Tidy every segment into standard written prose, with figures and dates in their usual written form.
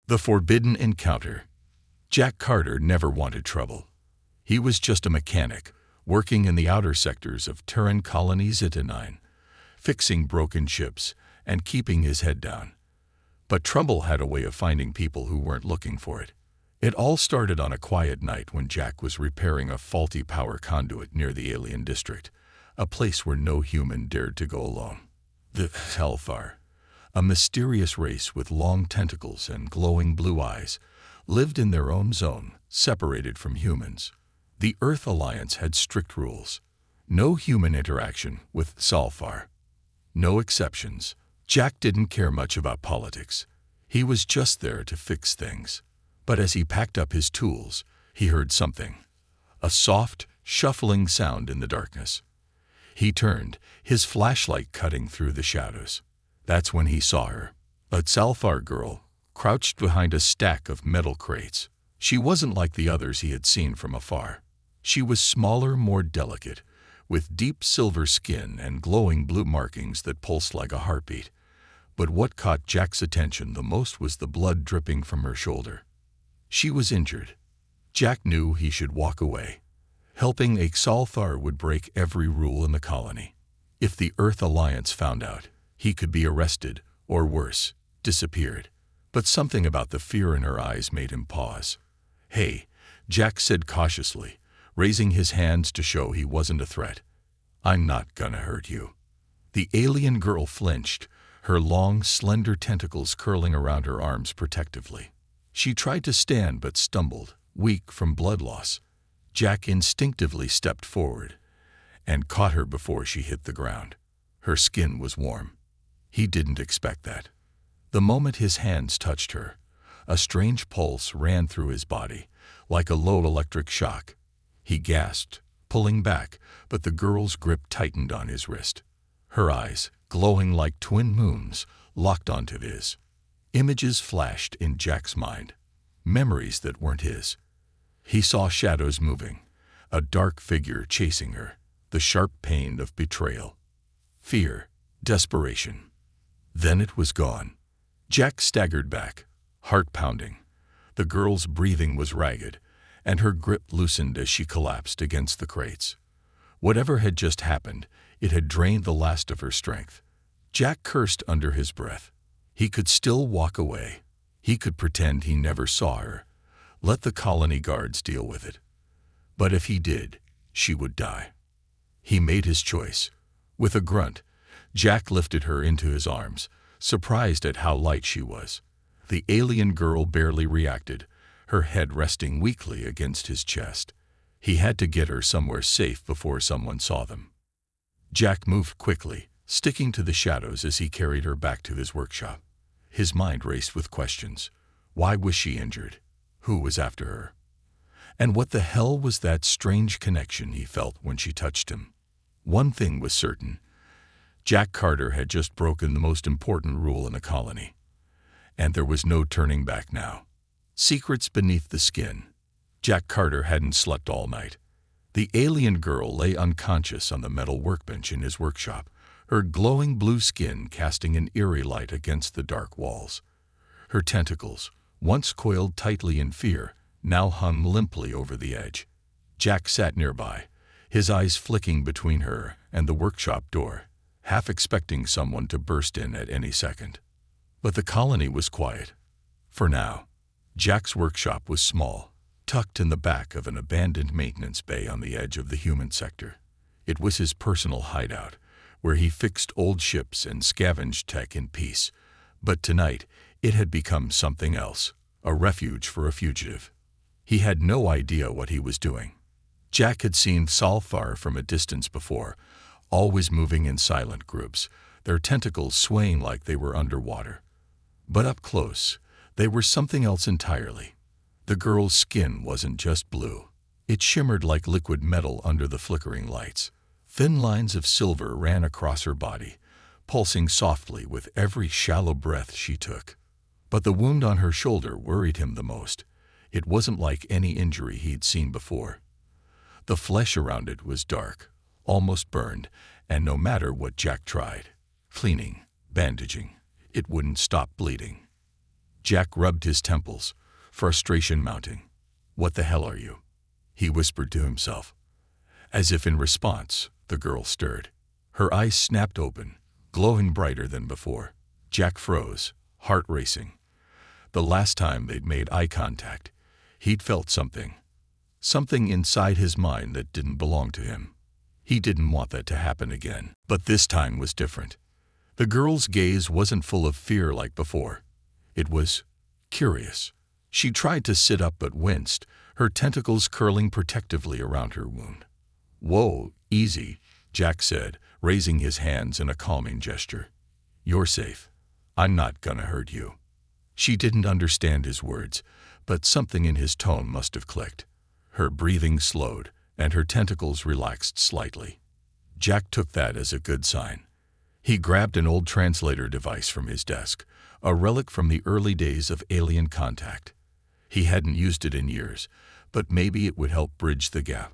The Forbidden Encounter. Jack Carter never wanted trouble. He was just a mechanic, working in the outer sectors of Terran colony Zeta-9, fixing broken ships and keeping his head down. But trouble had a way of finding people who weren't looking for it. It all started on a quiet night when Jack was repairing a faulty power conduit near the alien district, a place where no human dared to go alone. The HFY, a mysterious race with long tentacles and glowing blue eyes, lived in their own zone, separated from humans. The Earth Alliance had strict rules. No human interaction with Scifi. No exceptions. Jack didn't care much about politics. He was just there to fix things. But as he packed up his tools, he heard something. A soft, shuffling sound in the darkness. He turned, his flashlight cutting through the shadows. That's when he saw her. A Scifi girl, crouched behind a stack of metal crates. She wasn't like the others he had seen from afar. She was smaller, more delicate, with deep silver skin and glowing blue markings that pulsed like a heartbeat. But what caught Jack's attention the most was the blood dripping from her shoulder. She was injured. Jack knew he should walk away. Helping a Xelari would break every rule in the colony. If the Earth Alliance found out, he could be arrested, or worse, disappeared. But something about the fear in her eyes made him pause. "Hey," Jack said cautiously, raising his hands to show he wasn't a threat. "I'm not gonna hurt you." The alien girl flinched, her long, slender tentacles curling around her arms protectively. She tried to stand but stumbled, weak from blood loss. Jack instinctively stepped forward and caught her before she hit the ground. Her skin was warm. He didn't expect that. The moment his hands touched her, a strange pulse ran through his body, like a low electric shock. He gasped, pulling back, but the girl's grip tightened on his wrist. Her eyes, glowing like twin moons, locked onto his. Images flashed in Jack's mind, memories that weren't his. He saw shadows moving, a dark figure chasing her, the sharp pain of betrayal. Fear, desperation. Then it was gone. Jack staggered back, heart pounding. The girl's breathing was ragged, and her grip loosened as she collapsed against the crates. Whatever had just happened, it had drained the last of her strength. Jack cursed under his breath. He could still walk away. He could pretend he never saw her. Let the colony guards deal with it. But if he did, she would die. He made his choice. With a grunt, Jack lifted her into his arms, surprised at how light she was. The alien girl barely reacted, her head resting weakly against his chest. He had to get her somewhere safe before someone saw them. Jack moved quickly, sticking to the shadows as he carried her back to his workshop. His mind raced with questions. Why was she injured? Who was after her? And what the hell was that strange connection he felt when she touched him? One thing was certain. Jack Carter had just broken the most important rule in the colony. And there was no turning back now. Secrets beneath the skin. Jack Carter hadn't slept all night. The alien girl lay unconscious on the metal workbench in his workshop, her glowing blue skin casting an eerie light against the dark walls. Her tentacles, once coiled tightly in fear, now hung limply over the edge. Jack sat nearby, his eyes flicking between her and the workshop door, half expecting someone to burst in at any second. But the colony was quiet. For now. Jack's workshop was small, tucked in the back of an abandoned maintenance bay on the edge of the human sector. It was his personal hideout, where he fixed old ships and scavenged tech in peace. But tonight, it had become something else, a refuge for a fugitive. He had no idea what he was doing. Jack had seen Scifi from a distance before, always moving in silent groups, their tentacles swaying like they were underwater. But up close, they were something else entirely. The girl's skin wasn't just blue. It shimmered like liquid metal under the flickering lights. Thin lines of silver ran across her body, pulsing softly with every shallow breath she took. But the wound on her shoulder worried him the most. It wasn't like any injury he'd seen before. The flesh around it was dark, almost burned, and no matter what Jack tried, cleaning, bandaging, it wouldn't stop bleeding. Jack rubbed his temples, frustration mounting. "What the hell are you?" he whispered to himself. As if in response, the girl stirred. Her eyes snapped open, glowing brighter than before. Jack froze, heart racing. The last time they'd made eye contact, he'd felt something. Something inside his mind that didn't belong to him. He didn't want that to happen again. But this time was different. The girl's gaze wasn't full of fear like before. It was curious. She tried to sit up but winced, her tentacles curling protectively around her wound. "Whoa, easy," Jack said, raising his hands in a calming gesture. "You're safe. I'm not gonna hurt you." She didn't understand his words, but something in his tone must have clicked. Her breathing slowed, and her tentacles relaxed slightly. Jack took that as a good sign. He grabbed an old translator device from his desk, a relic from the early days of alien contact. He hadn't used it in years, but maybe it would help bridge the gap.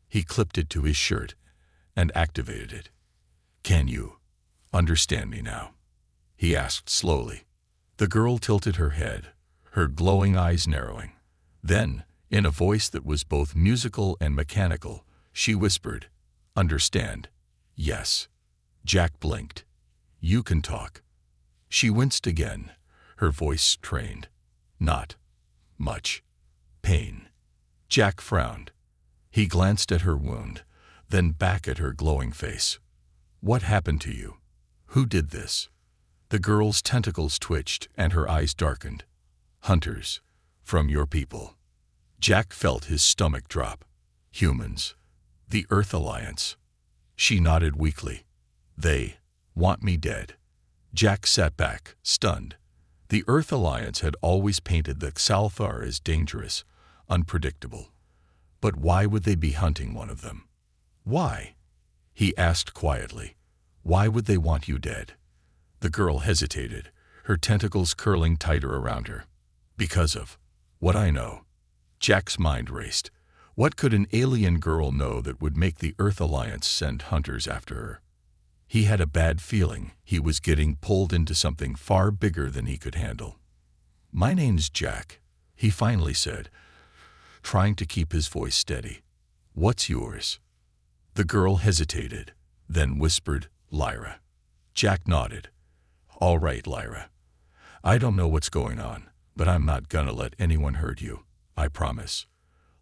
He clipped it to his shirt and activated it. "Can you understand me now?" he asked slowly. The girl tilted her head, her glowing eyes narrowing. Then, in a voice that was both musical and mechanical, she whispered, "Understand? Yes." Jack blinked. "You can talk." She winced again, her voice strained. "Not much pain." Jack frowned. He glanced at her wound, then back at her glowing face. "What happened to you? Who did this?" The girl's tentacles twitched and her eyes darkened. "Hunters. From your people." Jack felt his stomach drop. "Humans. The Earth Alliance." She nodded weakly. "They want me dead." Jack sat back, stunned. The Earth Alliance had always painted the Xelari as dangerous, unpredictable. But why would they be hunting one of them? "Why?" he asked quietly. "Why would they want you dead?" The girl hesitated, her tentacles curling tighter around her. "Because of what I know." Jack's mind raced. What could an alien girl know that would make the Earth Alliance send hunters after her? He had a bad feeling he was getting pulled into something far bigger than he could handle. "My name's Jack," he finally said, trying to keep his voice steady. "What's yours?" The girl hesitated, then whispered, "Lyra." Jack nodded. "All right, Lyra. I don't know what's going on, but I'm not gonna let anyone hurt you. I promise."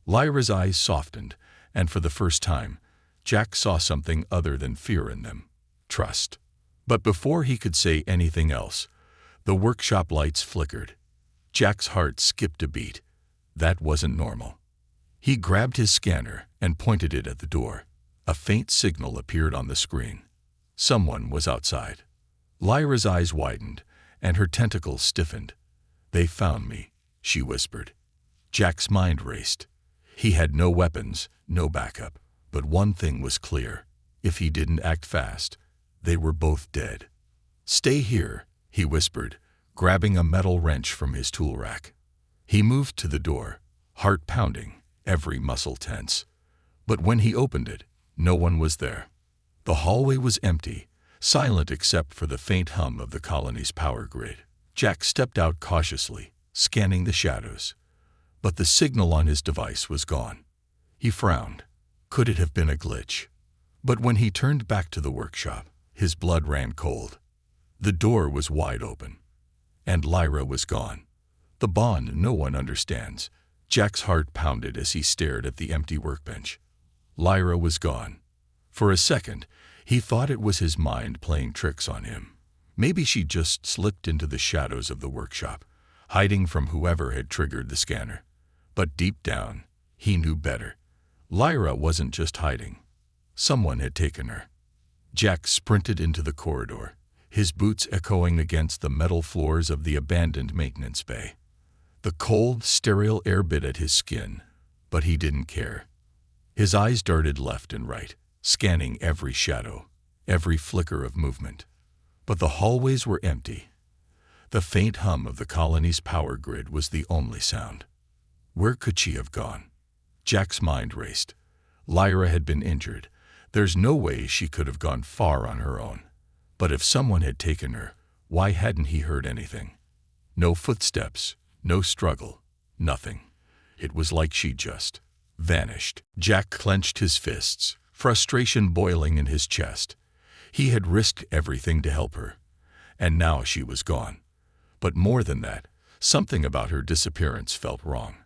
Lyra's eyes softened, and for the first time, Jack saw something other than fear in them. Trust. But before he could say anything else, the workshop lights flickered. Jack's heart skipped a beat. That wasn't normal. He grabbed his scanner and pointed it at the door. A faint signal appeared on the screen. Someone was outside. Lyra's eyes widened, and her tentacles stiffened. "They found me," she whispered. Jack's mind raced. He had no weapons, no backup. But one thing was clear. If he didn't act fast, they were both dead. "Stay here," he whispered, grabbing a metal wrench from his tool rack. He moved to the door, heart pounding, every muscle tense. But when he opened it, no one was there. The hallway was empty, silent except for the faint hum of the colony's power grid. Jack stepped out cautiously, scanning the shadows. But the signal on his device was gone. He frowned. Could it have been a glitch? But when he turned back to the workshop, his blood ran cold. The door was wide open. And Lyra was gone. The bond no one understands. Jack's heart pounded as he stared at the empty workbench. Lyra was gone. For a second, he thought it was his mind playing tricks on him. Maybe she just slipped into the shadows of the workshop, hiding from whoever had triggered the scanner. But deep down, he knew better. Lyra wasn't just hiding. Someone had taken her. Jack sprinted into the corridor, his boots echoing against the metal floors of the abandoned maintenance bay. The cold, sterile air bit at his skin, but he didn't care. His eyes darted left and right, scanning every shadow, every flicker of movement. But the hallways were empty. The faint hum of the colony's power grid was the only sound. Where could she have gone? Jack's mind raced. Lyra had been injured. There's no way she could have gone far on her own. But if someone had taken her, why hadn't he heard anything? No footsteps, no struggle, nothing. It was like she just vanished. Jack clenched his fists, frustration boiling in his chest. He had risked everything to help her, and now she was gone. But more than that, something about her disappearance felt wrong.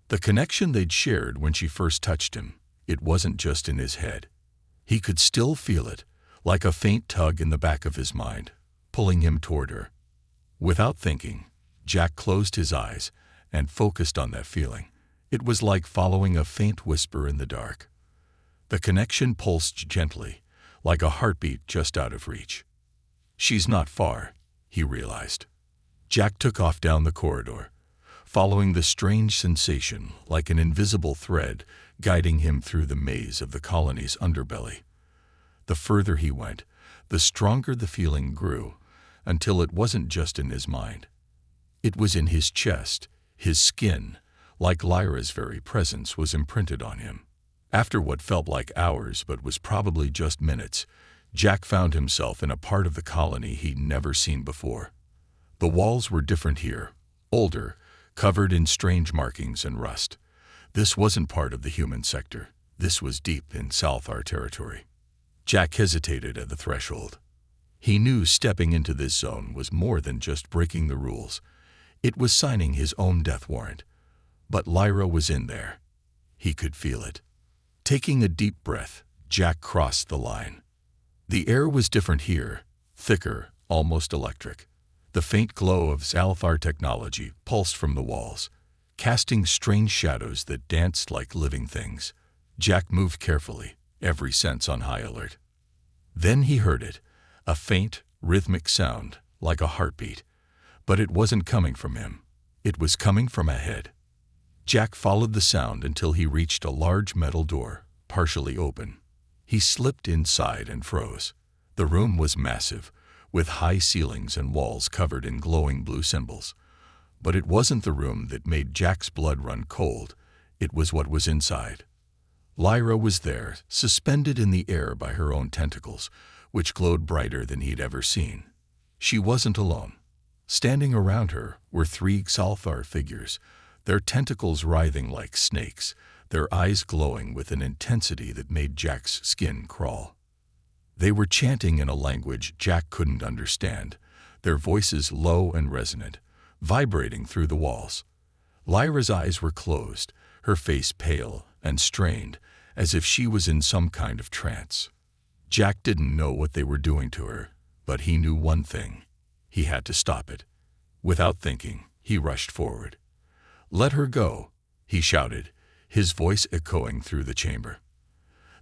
The connection they'd shared when she first touched him, it wasn't just in his head. He could still feel it, like a faint tug in the back of his mind, pulling him toward her. Without thinking, Jack closed his eyes and focused on that feeling. It was like following a faint whisper in the dark. The connection pulsed gently, like a heartbeat just out of reach. She's not far, he realized. Jack took off down the corridor, following the strange sensation like an invisible thread guiding him through the maze of the colony's underbelly. The further he went, the stronger the feeling grew, until it wasn't just in his mind. It was in his chest, his skin, like Lyra's very presence was imprinted on him. After what felt like hours but was probably just minutes, Jack found himself in a part of the colony he'd never seen before. The walls were different here, older, covered in strange markings and rust. This wasn't part of the human sector. This was deep in Salthar territory. Jack hesitated at the threshold. He knew stepping into this zone was more than just breaking the rules. It was signing his own death warrant. But Lyra was in there. He could feel it. Taking a deep breath, Jack crossed the line. The air was different here, thicker, almost electric. The faint glow of Salthar technology pulsed from the walls, casting strange shadows that danced like living things. Jack moved carefully, every sense on high alert. Then he heard it, a faint, rhythmic sound, like a heartbeat. But it wasn't coming from him. It was coming from ahead. Jack followed the sound until he reached a large metal door, partially open. He slipped inside and froze. The room was massive, with high ceilings and walls covered in glowing blue symbols. But it wasn't the room that made Jack's blood run cold. It was what was inside. Lyra was there, suspended in the air by her own tentacles, which glowed brighter than he'd ever seen. She wasn't alone. Standing around her were 3 Salthar figures, their tentacles writhing like snakes, their eyes glowing with an intensity that made Jack's skin crawl. They were chanting in a language Jack couldn't understand, their voices low and resonant, vibrating through the walls. Lyra's eyes were closed, her face pale and strained, as if she was in some kind of trance. Jack didn't know what they were doing to her, but he knew one thing. He had to stop it. Without thinking, he rushed forward. "Let her go," he shouted, his voice echoing through the chamber.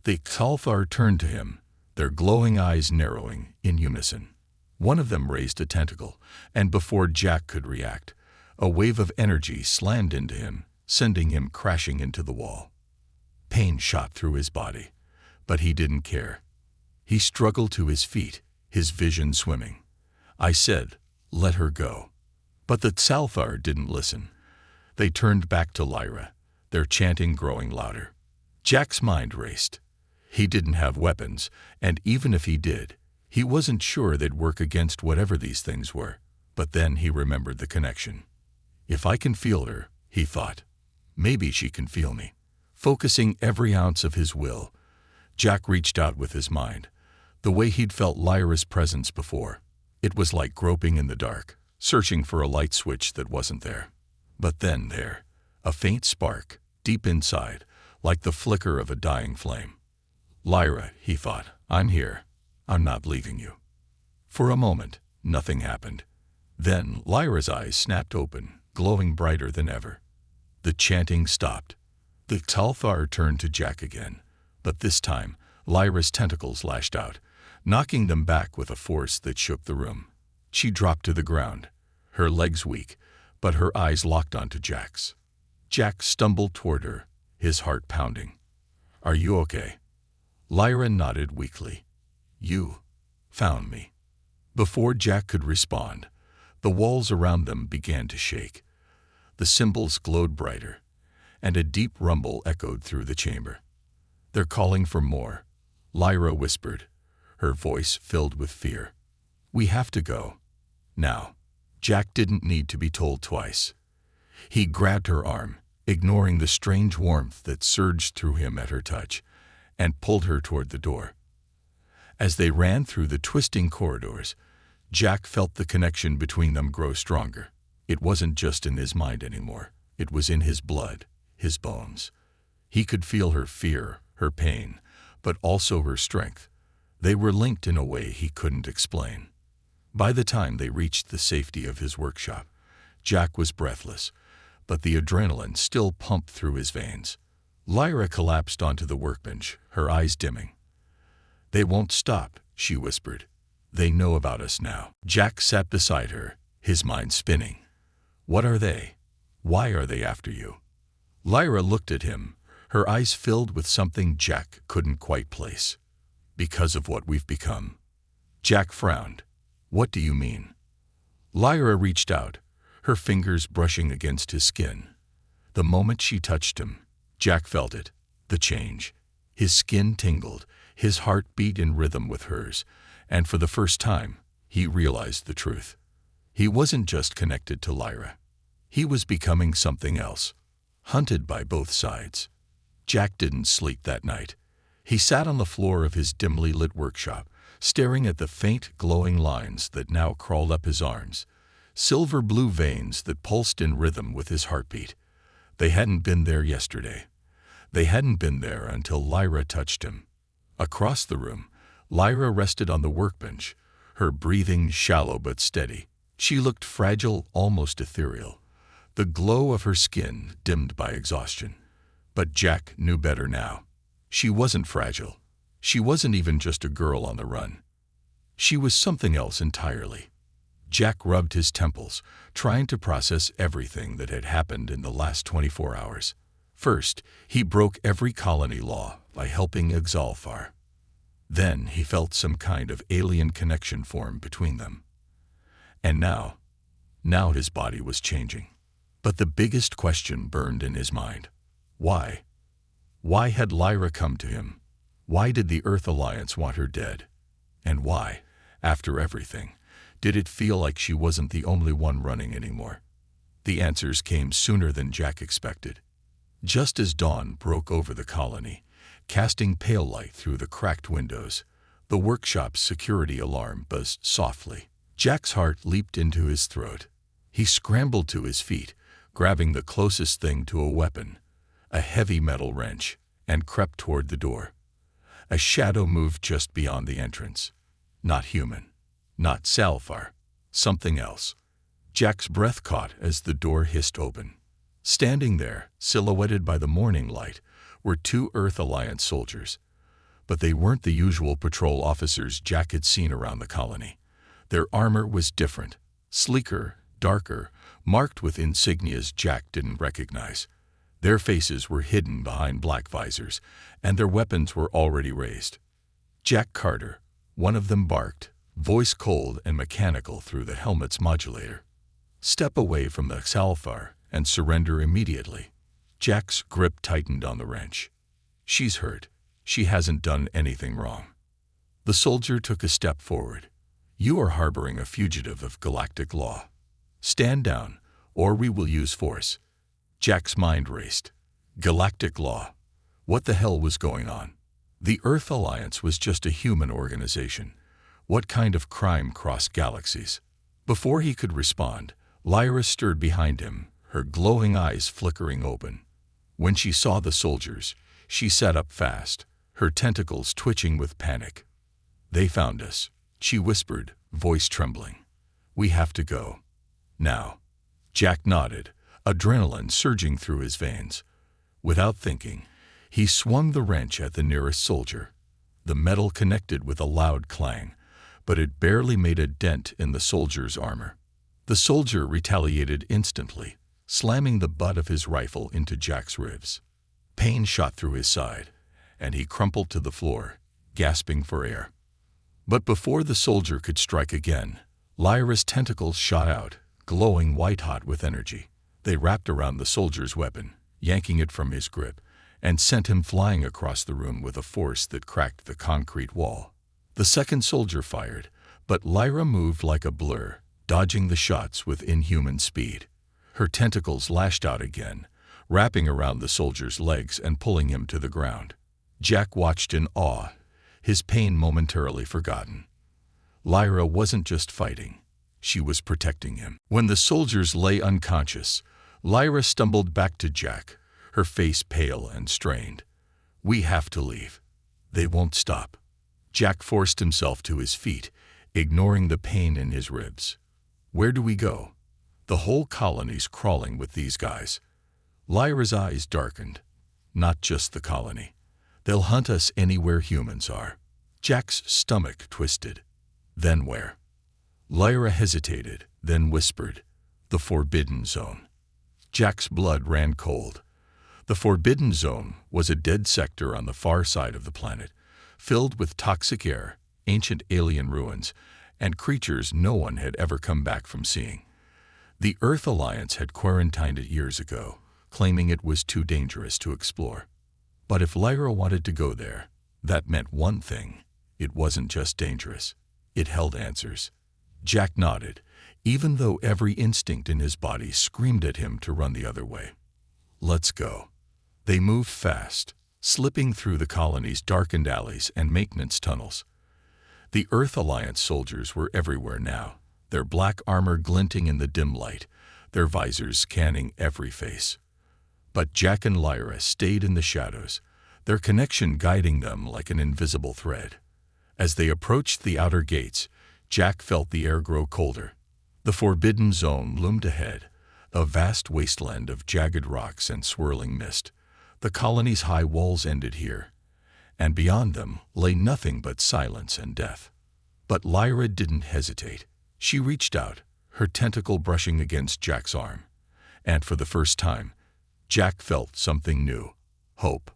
The Salthar turned to him, their glowing eyes narrowing in unison. One of them raised a tentacle, and before Jack could react, a wave of energy slammed into him, sending him crashing into the wall. Pain shot through his body, but he didn't care. He struggled to his feet, his vision swimming. I said, "Let her go." But the Salthar didn't listen. They turned back to Lyra, their chanting growing louder. Jack's mind raced. He didn't have weapons, and even if he did, he wasn't sure they'd work against whatever these things were. But then he remembered the connection. If I can feel her, he thought, maybe she can feel me. Focusing every ounce of his will, Jack reached out with his mind, the way he'd felt Lyra's presence before. It was like groping in the dark, searching for a light switch that wasn't there. But then there, a faint spark, deep inside, like the flicker of a dying flame. Lyra, he thought, I'm here. I'm not leaving you. For a moment, nothing happened. Then Lyra's eyes snapped open, glowing brighter than ever. The chanting stopped. The Salthar turned to Jack again, but this time, Lyra's tentacles lashed out, knocking them back with a force that shook the room. She dropped to the ground, her legs weak, but her eyes locked onto Jack's. Jack stumbled toward her, his heart pounding. Are you okay? Lyra nodded weakly. You found me. Before Jack could respond, the walls around them began to shake. The symbols glowed brighter, and a deep rumble echoed through the chamber. They're calling for more, Lyra whispered, her voice filled with fear. We have to go. Now. Jack didn't need to be told twice. He grabbed her arm, ignoring the strange warmth that surged through him at her touch, and pulled her toward the door. As they ran through the twisting corridors, Jack felt the connection between them grow stronger. It wasn't just in his mind anymore. It was in his blood, his bones. He could feel her fear, her pain, but also her strength. They were linked in a way he couldn't explain. By the time they reached the safety of his workshop, Jack was breathless, but the adrenaline still pumped through his veins. Lyra collapsed onto the workbench, her eyes dimming. "They won't stop," she whispered. "They know about us now." Jack sat beside her, his mind spinning. "What are they? Why are they after you?" Lyra looked at him, her eyes filled with something Jack couldn't quite place. "Because of what we've become." Jack frowned. "What do you mean?" Lyra reached out, her fingers brushing against his skin. The moment she touched him, Jack felt it, the change. His skin tingled, his heart beat in rhythm with hers, and for the first time, he realized the truth. He wasn't just connected to Lyra. He was becoming something else, hunted by both sides. Jack didn't sleep that night. He sat on the floor of his dimly lit workshop, staring at the faint, glowing lines that now crawled up his arms, silver-blue veins that pulsed in rhythm with his heartbeat. They hadn't been there yesterday. They hadn't been there until Lyra touched him. Across the room, Lyra rested on the workbench, her breathing shallow but steady. She looked fragile, almost ethereal, the glow of her skin dimmed by exhaustion. But Jack knew better now. She wasn't fragile. She wasn't even just a girl on the run. She was something else entirely. Jack rubbed his temples, trying to process everything that had happened in the last 24 hours. First, he broke every colony law by helping Xelari. Then he felt some kind of alien connection form between them. And now his body was changing. But the biggest question burned in his mind. Why? Why had Lyra come to him? Why did the Earth Alliance want her dead? And why, after everything, did it feel like she wasn't the only one running anymore? The answers came sooner than Jack expected. Just as dawn broke over the colony, casting pale light through the cracked windows, the workshop's security alarm buzzed softly. Jack's heart leaped into his throat. He scrambled to his feet, grabbing the closest thing to a weapon, a heavy metal wrench, and crept toward the door. A shadow moved just beyond the entrance. Not human. Not Scifi. Something else. Jack's breath caught as the door hissed open. Standing there, silhouetted by the morning light, were 2 Earth Alliance soldiers. But they weren't the usual patrol officers Jack had seen around the colony. Their armor was different, sleeker, darker, marked with insignias Jack didn't recognize. Their faces were hidden behind black visors, and their weapons were already raised. "Jack Carter," one of them barked, voice cold and mechanical through the helmet's modulator. "Step away from the Scifi and surrender immediately." Jack's grip tightened on the wrench. "She's hurt. She hasn't done anything wrong." The soldier took a step forward. "You are harboring a fugitive of galactic law. Stand down, or we will use force." Jack's mind raced. Galactic law. What the hell was going on? The Earth Alliance was just a human organization. What kind of crime crossed galaxies? Before he could respond, Lyra stirred behind him, her glowing eyes flickering open. When she saw the soldiers, she sat up fast, her tentacles twitching with panic. "They found us," she whispered, voice trembling. "We have to go. Now." Jack nodded, adrenaline surging through his veins. Without thinking, he swung the wrench at the nearest soldier. The metal connected with a loud clang, but it barely made a dent in the soldier's armor. The soldier retaliated instantly, slamming the butt of his rifle into Jack's ribs. Pain shot through his side, and he crumpled to the floor, gasping for air. But before the soldier could strike again, Lyra's tentacles shot out, glowing white-hot with energy. They wrapped around the soldier's weapon, yanking it from his grip, and sent him flying across the room with a force that cracked the concrete wall. The second soldier fired, but Lyra moved like a blur, dodging the shots with inhuman speed. Her tentacles lashed out again, wrapping around the soldier's legs and pulling him to the ground. Jack watched in awe, his pain momentarily forgotten. Lyra wasn't just fighting, she was protecting him. When the soldiers lay unconscious, Lyra stumbled back to Jack, her face pale and strained. "We have to leave. They won't stop." Jack forced himself to his feet, ignoring the pain in his ribs. "Where do we go? The whole colony's crawling with these guys." Lyra's eyes darkened. "Not just the colony. They'll hunt us anywhere humans are." Jack's stomach twisted. "Then where?" Lyra hesitated, then whispered, "The Forbidden Zone." Jack's blood ran cold. The Forbidden Zone was a dead sector on the far side of the planet, filled with toxic air, ancient alien ruins, and creatures no one had ever come back from seeing. The Earth Alliance had quarantined it years ago, claiming it was too dangerous to explore. But if Lyra wanted to go there, that meant one thing: it wasn't just dangerous. It held answers. Jack nodded, even though every instinct in his body screamed at him to run the other way. "Let's go." They moved fast, slipping through the colony's darkened alleys and maintenance tunnels. The Earth Alliance soldiers were everywhere now, their black armor glinting in the dim light, their visors scanning every face. But Jack and Lyra stayed in the shadows, their connection guiding them like an invisible thread. As they approached the outer gates, Jack felt the air grow colder. The Forbidden Zone loomed ahead, a vast wasteland of jagged rocks and swirling mist. The colony's high walls ended here, and beyond them lay nothing but silence and death. But Lyra didn't hesitate. She reached out, her tentacle brushing against Jack's arm. And for the first time, Jack felt something new: hope.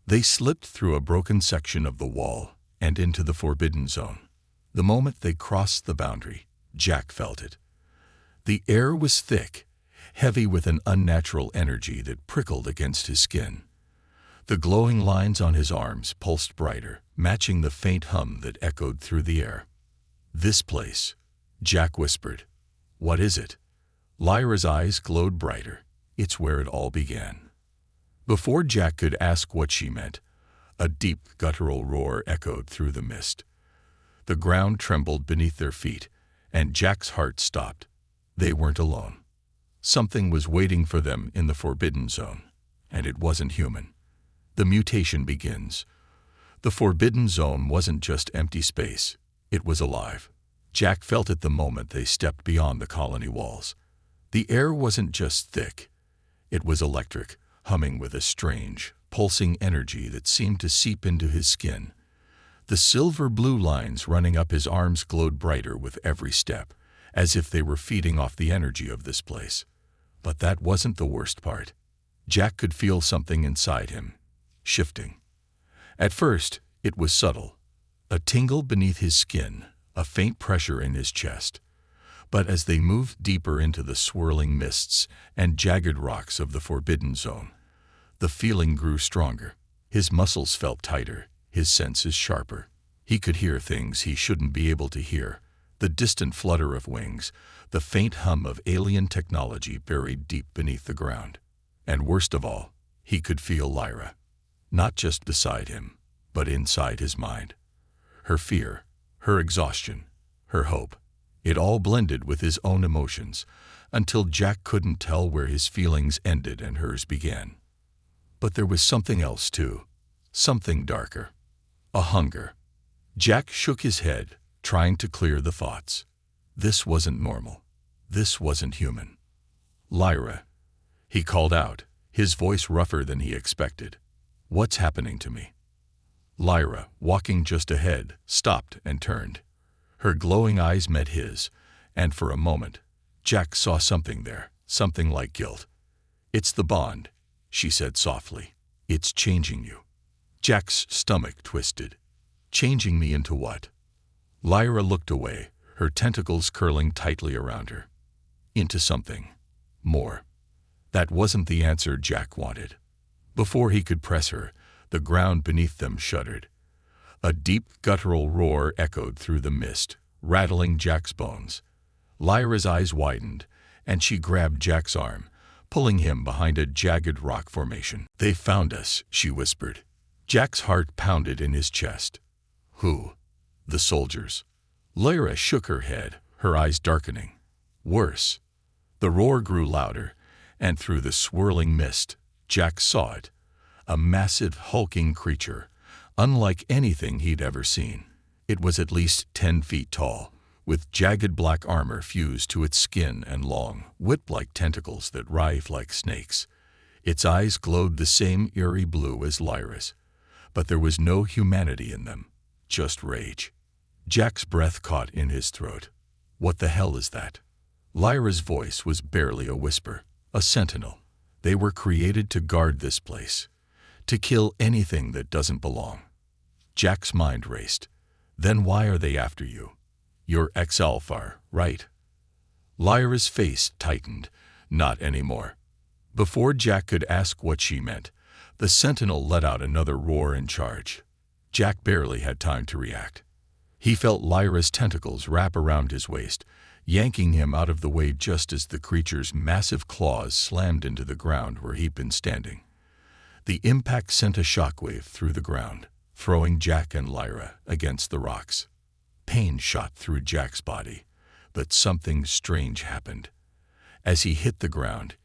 They slipped through a broken section of the wall and into the Forbidden Zone. The moment they crossed the boundary, Jack felt it. The air was thick, heavy with an unnatural energy that prickled against his skin. The glowing lines on his arms pulsed brighter, matching the faint hum that echoed through the air. "This place," Jack whispered. "What is it?" Lyra's eyes glowed brighter. "It's where it all began." Before Jack could ask what she meant, a deep guttural roar echoed through the mist. The ground trembled beneath their feet, and Jack's heart stopped. They weren't alone. Something was waiting for them in the Forbidden Zone, and it wasn't human. The mutation begins. The Forbidden Zone wasn't just empty space, it was alive. Jack felt it the moment they stepped beyond the colony walls. The air wasn't just thick, it was electric, humming with a strange, pulsing energy that seemed to seep into his skin. The silver-blue lines running up his arms glowed brighter with every step, as if they were feeding off the energy of this place. But that wasn't the worst part. Jack could feel something inside him, shifting. At first, it was subtle, a tingle beneath his skin, a faint pressure in his chest. But as they moved deeper into the swirling mists and jagged rocks of the Forbidden Zone, the feeling grew stronger. His muscles felt tighter, his senses sharper. He could hear things he shouldn't be able to hear: the distant flutter of wings, the faint hum of alien technology buried deep beneath the ground. And worst of all, he could feel Lyra. Not just beside him, but inside his mind. Her fear, her exhaustion, her hope. It all blended with his own emotions, until Jack couldn't tell where his feelings ended and hers began. But there was something else too, something darker. A hunger. Jack shook his head, trying to clear the thoughts. This wasn't normal. This wasn't human. "Lyra," he called out, his voice rougher than he expected. "What's happening to me?" Lyra, walking just ahead, stopped and turned. Her glowing eyes met his, and for a moment, Jack saw something there, something like guilt. "It's the bond," she said softly. "It's changing you." Jack's stomach twisted. "Changing me into what?" Lyra looked away, her tentacles curling tightly around her. "Into something more." That wasn't the answer Jack wanted. Before he could press her, the ground beneath them shuddered. A deep guttural roar echoed through the mist, rattling Jack's bones. Lyra's eyes widened, and she grabbed Jack's arm, pulling him behind a jagged rock formation. "They found us," she whispered. Jack's heart pounded in his chest. "Who?" "The soldiers." Lyra shook her head, her eyes darkening. "Worse." The roar grew louder, and through the swirling mist, Jack saw it. A massive, hulking creature, unlike anything he'd ever seen. It was at least 10 feet tall, with jagged black armor fused to its skin and long, whip-like tentacles that writhed like snakes. Its eyes glowed the same eerie blue as Lyra's, but there was no humanity in them, just rage. Jack's breath caught in his throat. "What the hell is that?" Lyra's voice was barely a whisper. "A sentinel. They were created to guard this place, to kill anything that doesn't belong." Jack's mind raced. "Then why are they after you? You're HFY, right?" Lyra's face tightened. "Not anymore." Before Jack could ask what she meant, the sentinel let out another roar and charge. Jack barely had time to react. He felt Lyra's tentacles wrap around his waist, yanking him out of the way just as the creature's massive claws slammed into the ground where he'd been standing. The impact sent a shockwave through the ground, throwing Jack and Lyra against the rocks. Pain shot through Jack's body, but something strange happened. As he hit the ground,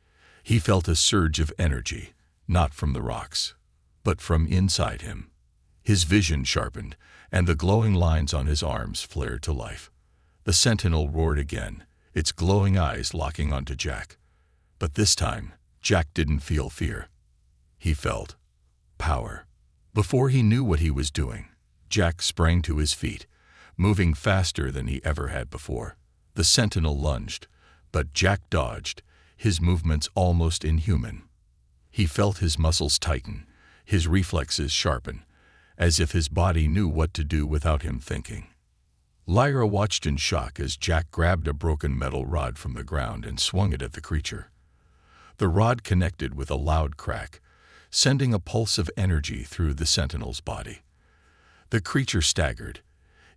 he felt a surge of energy, not from the rocks, but from inside him. His vision sharpened, and the glowing lines on his arms flared to life. The sentinel roared again, its glowing eyes locking onto Jack. But this time, Jack didn't feel fear. He felt power. Before he knew what he was doing, Jack sprang to his feet, moving faster than he ever had before. The sentinel lunged, but Jack dodged, his movements almost inhuman. He felt his muscles tighten, his reflexes sharpen, as if his body knew what to do without him thinking. Lyra watched in shock as Jack grabbed a broken metal rod from the ground and swung it at the creature. The rod connected with a loud crack, sending a pulse of energy through the sentinel's body. The creature staggered,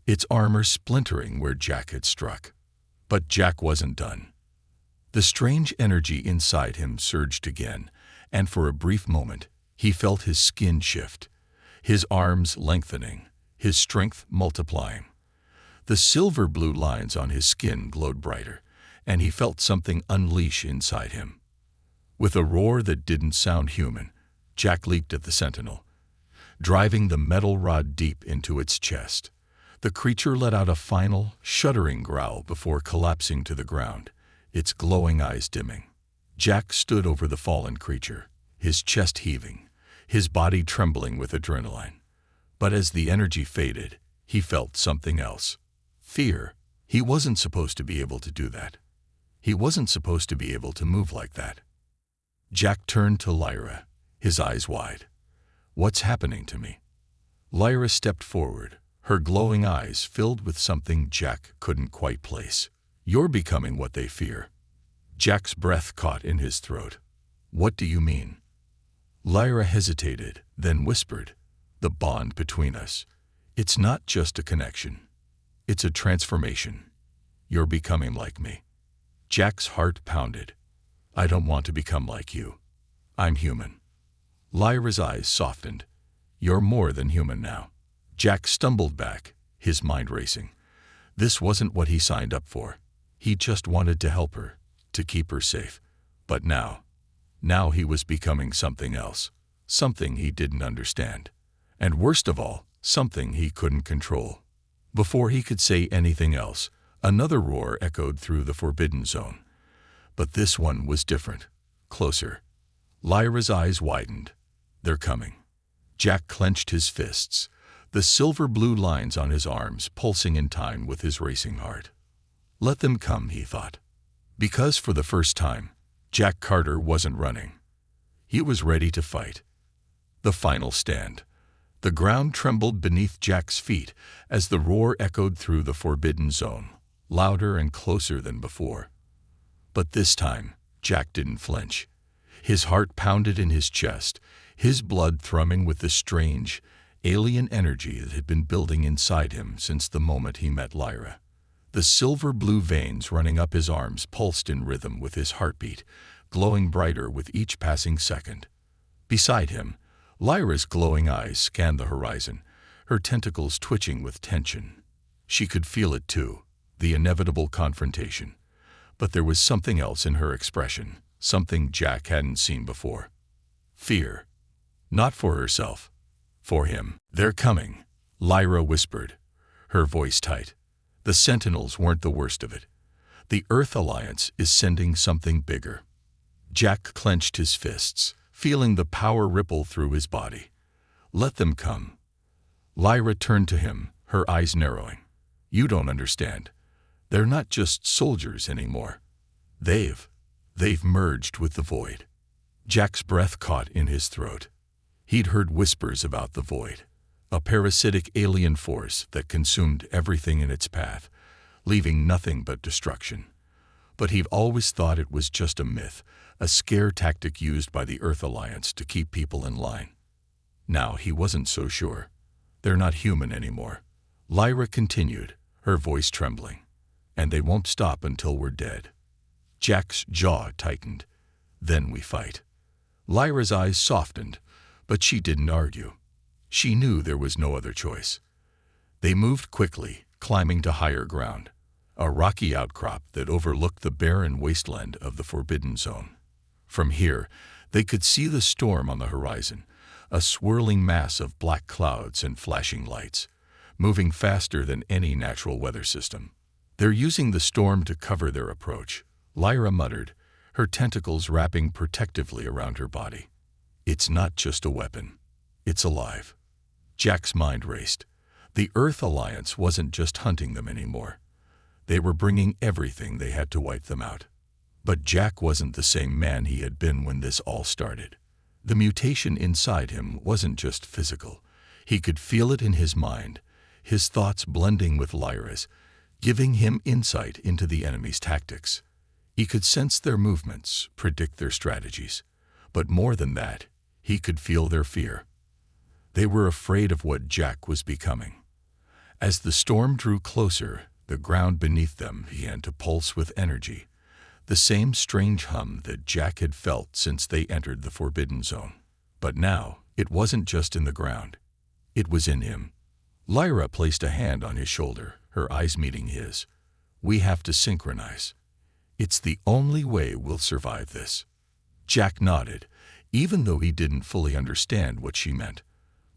its armor splintering where Jack had struck. But Jack wasn't done. The strange energy inside him surged again, and for a brief moment, he felt his skin shift, his arms lengthening, his strength multiplying. The silver-blue lines on his skin glowed brighter, and he felt something unleash inside him. With a roar that didn't sound human, Jack leaped at the sentinel, driving the metal rod deep into its chest. The creature let out a final, shuddering growl before collapsing to the ground, its glowing eyes dimming. Jack stood over the fallen creature, his chest heaving, his body trembling with adrenaline. But as the energy faded, he felt something else. Fear. He wasn't supposed to be able to do that. He wasn't supposed to be able to move like that. Jack turned to Lyra, his eyes wide. "What's happening to me?" Lyra stepped forward, her glowing eyes filled with something Jack couldn't quite place. "You're becoming what they fear." Jack's breath caught in his throat. "What do you mean?" Lyra hesitated, then whispered, "The bond between us. It's not just a connection. It's a transformation. You're becoming like me." Jack's heart pounded. "I don't want to become like you. I'm human." Lyra's eyes softened. "You're more than human now." Jack stumbled back, his mind racing. This wasn't what he signed up for. He just wanted to help her, to keep her safe. But now he was becoming something else, something he didn't understand. And worst of all, something he couldn't control. Before he could say anything else, another roar echoed through the forbidden zone. But this one was different, closer. Lyra's eyes widened. "They're coming." Jack clenched his fists, the silver-blue lines on his arms pulsing in time with his racing heart. Let them come, he thought. Because for the first time, Jack Carter wasn't running. He was ready to fight. The final stand. The ground trembled beneath Jack's feet as the roar echoed through the forbidden zone, louder and closer than before. But this time, Jack didn't flinch. His heart pounded in his chest, his blood thrumming with the strange, alien energy that had been building inside him since the moment he met Lyra. The silver-blue veins running up his arms pulsed in rhythm with his heartbeat, glowing brighter with each passing second. Beside him, Lyra's glowing eyes scanned the horizon, her tentacles twitching with tension. She could feel it too, the inevitable confrontation. But there was something else in her expression, something Jack hadn't seen before. Fear. Not for herself. For him. "They're coming," Lyra whispered, her voice tight. The Sentinels weren't the worst of it. The Earth Alliance is sending something bigger. Jack clenched his fists, feeling the power ripple through his body. "Let them come." Lyra turned to him, her eyes narrowing. "You don't understand. They're not just soldiers anymore. They've merged with the void." Jack's breath caught in his throat. He'd heard whispers about the void, a parasitic alien force that consumed everything in its path, leaving nothing but destruction. But he'd always thought it was just a myth, a scare tactic used by the Earth Alliance to keep people in line. Now he wasn't so sure. "They're not human anymore," Lyra continued, her voice trembling. "And they won't stop until we're dead." Jack's jaw tightened. "Then we fight." Lyra's eyes softened, but she didn't argue. She knew there was no other choice. They moved quickly, climbing to higher ground, a rocky outcrop that overlooked the barren wasteland of the Forbidden Zone. From here, they could see the storm on the horizon, a swirling mass of black clouds and flashing lights, moving faster than any natural weather system. "They're using the storm to cover their approach," Lyra muttered, her tentacles wrapping protectively around her body. "It's not just a weapon. It's alive." Jack's mind raced. The Earth Alliance wasn't just hunting them anymore. They were bringing everything they had to wipe them out. But Jack wasn't the same man he had been when this all started. The mutation inside him wasn't just physical. He could feel it in his mind, his thoughts blending with Lyra's, giving him insight into the enemy's tactics. He could sense their movements, predict their strategies. But more than that, he could feel their fear. They were afraid of what Jack was becoming. As the storm drew closer, the ground beneath them began to pulse with energy, the same strange hum that Jack had felt since they entered the Forbidden Zone. But now, it wasn't just in the ground. It was in him. Lyra placed a hand on his shoulder, her eyes meeting his. "We have to synchronize. It's the only way we'll survive this." Jack nodded, even though he didn't fully understand what she meant.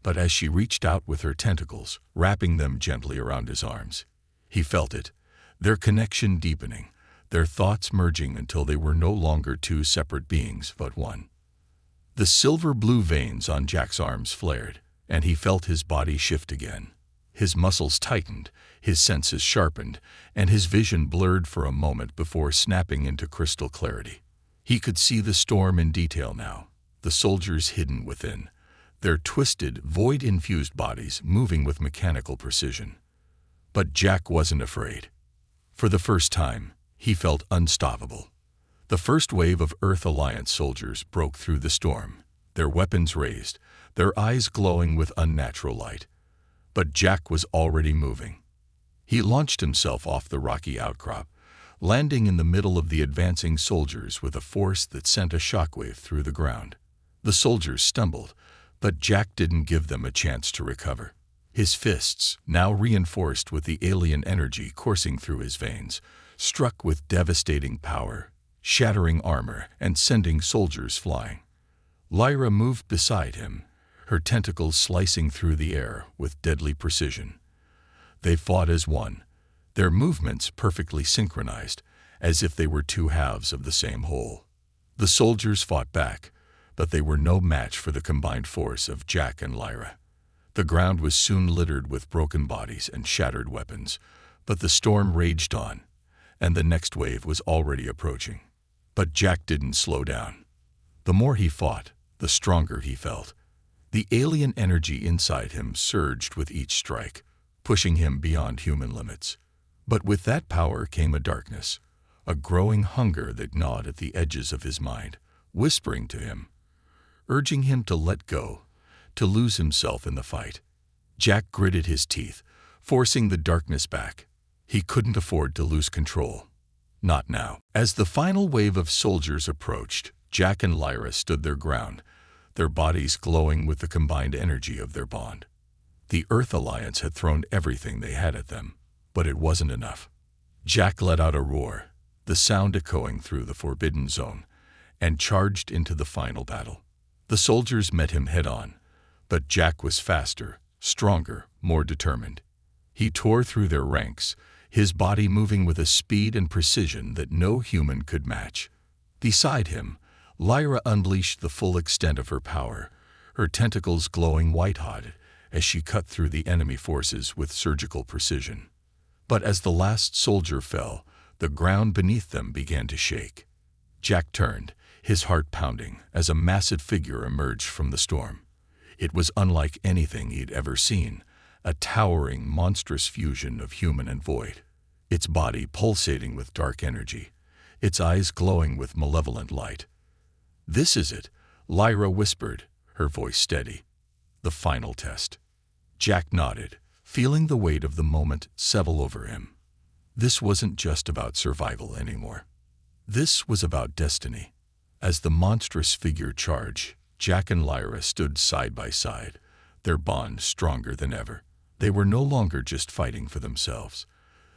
But as she reached out with her tentacles, wrapping them gently around his arms, he felt it, their connection deepening, their thoughts merging until they were no longer two separate beings but one. The silver-blue veins on Jack's arms flared, and he felt his body shift again. His muscles tightened, his senses sharpened, and his vision blurred for a moment before snapping into crystal clarity. He could see the storm in detail now, the soldiers hidden within, their twisted, void-infused bodies moving with mechanical precision. But Jack wasn't afraid. For the first time, he felt unstoppable. The first wave of Earth Alliance soldiers broke through the storm, their weapons raised, their eyes glowing with unnatural light. But Jack was already moving. He launched himself off the rocky outcrop, landing in the middle of the advancing soldiers with a force that sent a shockwave through the ground. The soldiers stumbled, but Jack didn't give them a chance to recover. His fists, now reinforced with the alien energy coursing through his veins, struck with devastating power, shattering armor and sending soldiers flying. Lyra moved beside him, her tentacles slicing through the air with deadly precision. They fought as one, their movements perfectly synchronized, as if they were two halves of the same whole. The soldiers fought back, but they were no match for the combined force of Jack and Lyra. The ground was soon littered with broken bodies and shattered weapons, but the storm raged on, and the next wave was already approaching. But Jack didn't slow down. The more he fought, the stronger he felt. The alien energy inside him surged with each strike, pushing him beyond human limits. But with that power came a darkness, a growing hunger that gnawed at the edges of his mind, whispering to him, urging him to let go, to lose himself in the fight. Jack gritted his teeth, forcing the darkness back. He couldn't afford to lose control. Not now. As the final wave of soldiers approached, Jack and Lyra stood their ground, their bodies glowing with the combined energy of their bond. The Earth Alliance had thrown everything they had at them, but it wasn't enough. Jack let out a roar, the sound echoing through the Forbidden Zone, and charged into the final battle. The soldiers met him head-on, but Jack was faster, stronger, more determined. He tore through their ranks, his body moving with a speed and precision that no human could match. Beside him, Lyra unleashed the full extent of her power, her tentacles glowing white-hot as she cut through the enemy forces with surgical precision. But as the last soldier fell, the ground beneath them began to shake. Jack turned, his heart pounding, as a massive figure emerged from the storm. It was unlike anything he'd ever seen, a towering, monstrous fusion of human and void. Its body pulsating with dark energy, its eyes glowing with malevolent light. "This is it," Lyra whispered, her voice steady. "The final test." Jack nodded, feeling the weight of the moment settle over him. This wasn't just about survival anymore. This was about destiny. As the monstrous figure charged, Jack and Lyra stood side by side, their bond stronger than ever. They were no longer just fighting for themselves.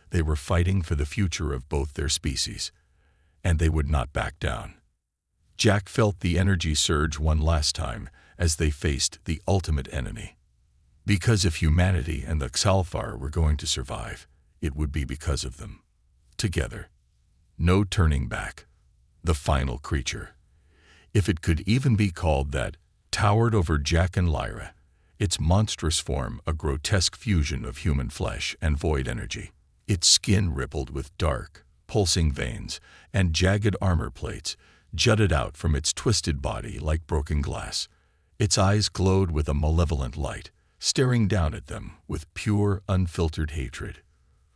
They were fighting for the future of both their species, and they would not back down. Jack felt the energy surge one last time as they faced the ultimate enemy. Because if humanity and the Xelari were going to survive, it would be because of them. Together. No turning back. The final creature, if it could even be called that, towered over Jack and Lyra, its monstrous form a grotesque fusion of human flesh and void energy. Its skin rippled with dark, pulsing veins, and jagged armor plates jutted out from its twisted body like broken glass. Its eyes glowed with a malevolent light, staring down at them with pure, unfiltered hatred.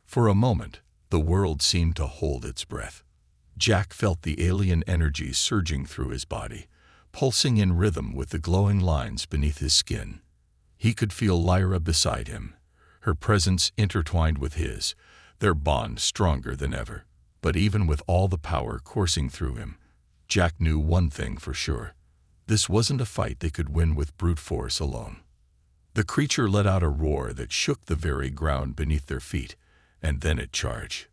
For a moment, the world seemed to hold its breath. Jack felt the alien energy surging through his body, pulsing in rhythm with the glowing lines beneath his skin. He could feel Lyra beside him, her presence intertwined with his, their bond stronger than ever. But even with all the power coursing through him, Jack knew one thing for sure. This wasn't a fight they could win with brute force alone. The creature let out a roar that shook the very ground beneath their feet, and then it charged.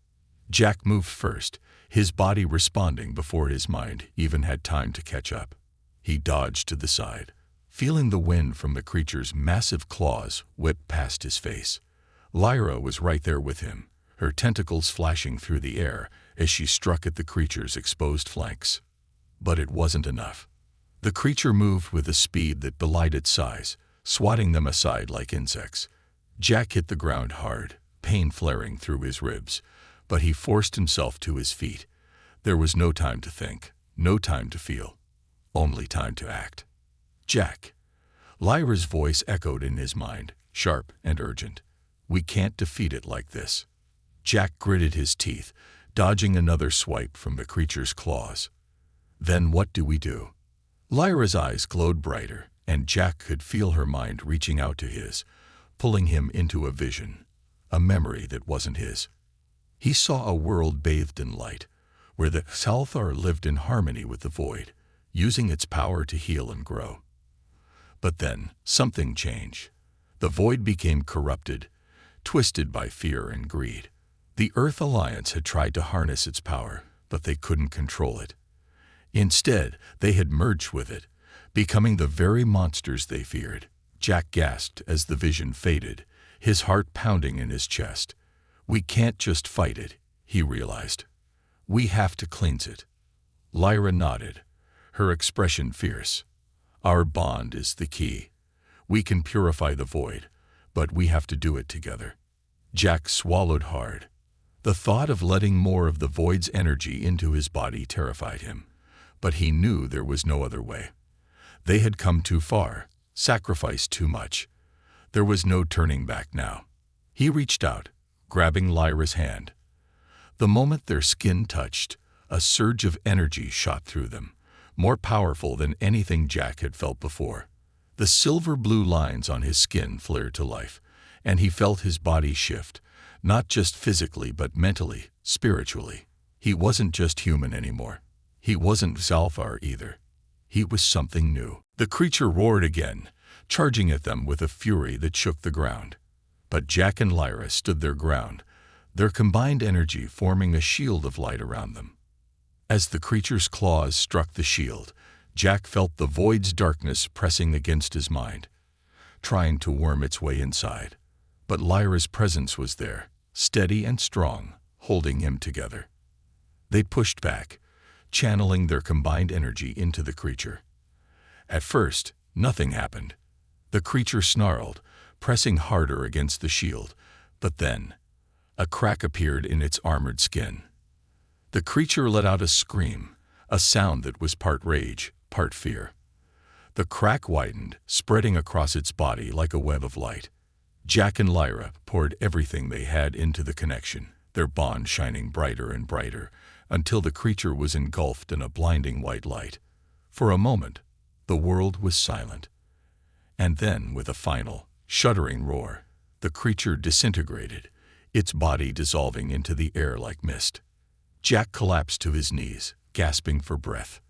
Jack moved first, his body responding before his mind even had time to catch up. He dodged to the side, feeling the wind from the creature's massive claws whip past his face. Lyra was right there with him, her tentacles flashing through the air as she struck at the creature's exposed flanks. But it wasn't enough. The creature moved with a speed that belied its size, swatting them aside like insects. Jack hit the ground hard, pain flaring through his ribs, but he forced himself to his feet. There was no time to think, no time to feel, only time to act. "Jack." Lyra's voice echoed in his mind, sharp and urgent. "We can't defeat it like this." Jack gritted his teeth, dodging another swipe from the creature's claws. "Then what do we do?" Lyra's eyes glowed brighter, and Jack could feel her mind reaching out to his, pulling him into a vision, a memory that wasn't his. He saw a world bathed in light, where the Xelari lived in harmony with the void, using its power to heal and grow. But then, something changed. The void became corrupted, twisted by fear and greed. The Earth Alliance had tried to harness its power, but they couldn't control it. Instead, they had merged with it, becoming the very monsters they feared. Jack gasped as the vision faded, his heart pounding in his chest. "We can't just fight it," he realized. "We have to cleanse it." Lyra nodded, her expression fierce. "Our bond is the key. We can purify the void, but we have to do it together." Jack swallowed hard. The thought of letting more of the void's energy into his body terrified him, but he knew there was no other way. They had come too far, sacrificed too much. There was no turning back now. He reached out, grabbing Lyra's hand. The moment their skin touched, a surge of energy shot through them, more powerful than anything Jack had felt before. The silver-blue lines on his skin flared to life, and he felt his body shift, Not just physically, but mentally, spiritually. He wasn't just human anymore. He wasn't Zalfar either. He was something new. The creature roared again, charging at them with a fury that shook the ground. But Jack and Lyra stood their ground, their combined energy forming a shield of light around them. As the creature's claws struck the shield, Jack felt the void's darkness pressing against his mind, trying to worm its way inside. But Lyra's presence was there, steady and strong, holding him together. They pushed back, channeling their combined energy into the creature. At first, nothing happened. The creature snarled, pressing harder against the shield, but then, a crack appeared in its armored skin. The creature let out a scream, a sound that was part rage, part fear. The crack widened, spreading across its body like a web of light. Jack and Lyra poured everything they had into the connection, their bond shining brighter and brighter, until the creature was engulfed in a blinding white light. For a moment, the world was silent. And then, with a final, shuddering roar, the creature disintegrated, its body dissolving into the air like mist. Jack collapsed to his knees, gasping for breath.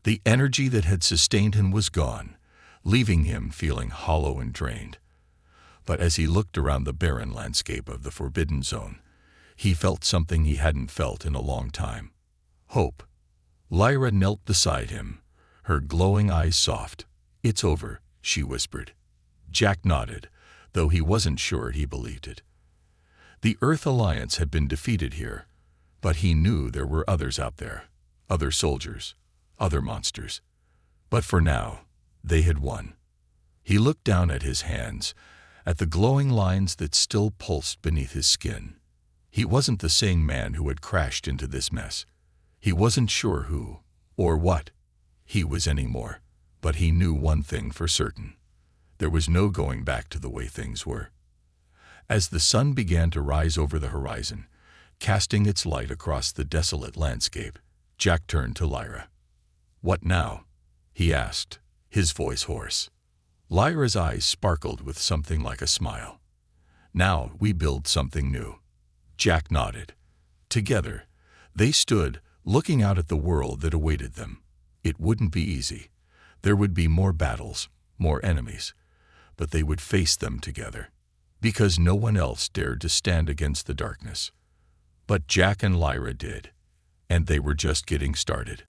The energy that had sustained him was gone, leaving him feeling hollow and drained. But as he looked around the barren landscape of the Forbidden Zone, he felt something he hadn't felt in a long time. Hope. Lyra knelt beside him, her glowing eyes soft. "It's over," she whispered. Jack nodded, though he wasn't sure he believed it. The Earth Alliance had been defeated here, but he knew there were others out there, other soldiers, other monsters. But for now, they had won. He looked down at his hands, at the glowing lines that still pulsed beneath his skin. He wasn't the same man who had crashed into this mess. He wasn't sure who, or what, he was anymore, but he knew one thing for certain. There was no going back to the way things were. As the sun began to rise over the horizon, casting its light across the desolate landscape, Jack turned to Lyra. "What now?" he asked, his voice hoarse. Lyra's eyes sparkled with something like a smile. "Now we build something new." Jack nodded. Together, they stood, looking out at the world that awaited them. It wouldn't be easy. There would be more battles, more enemies, but they would face them together, because no one else dared to stand against the darkness. But Jack and Lyra did, and they were just getting started.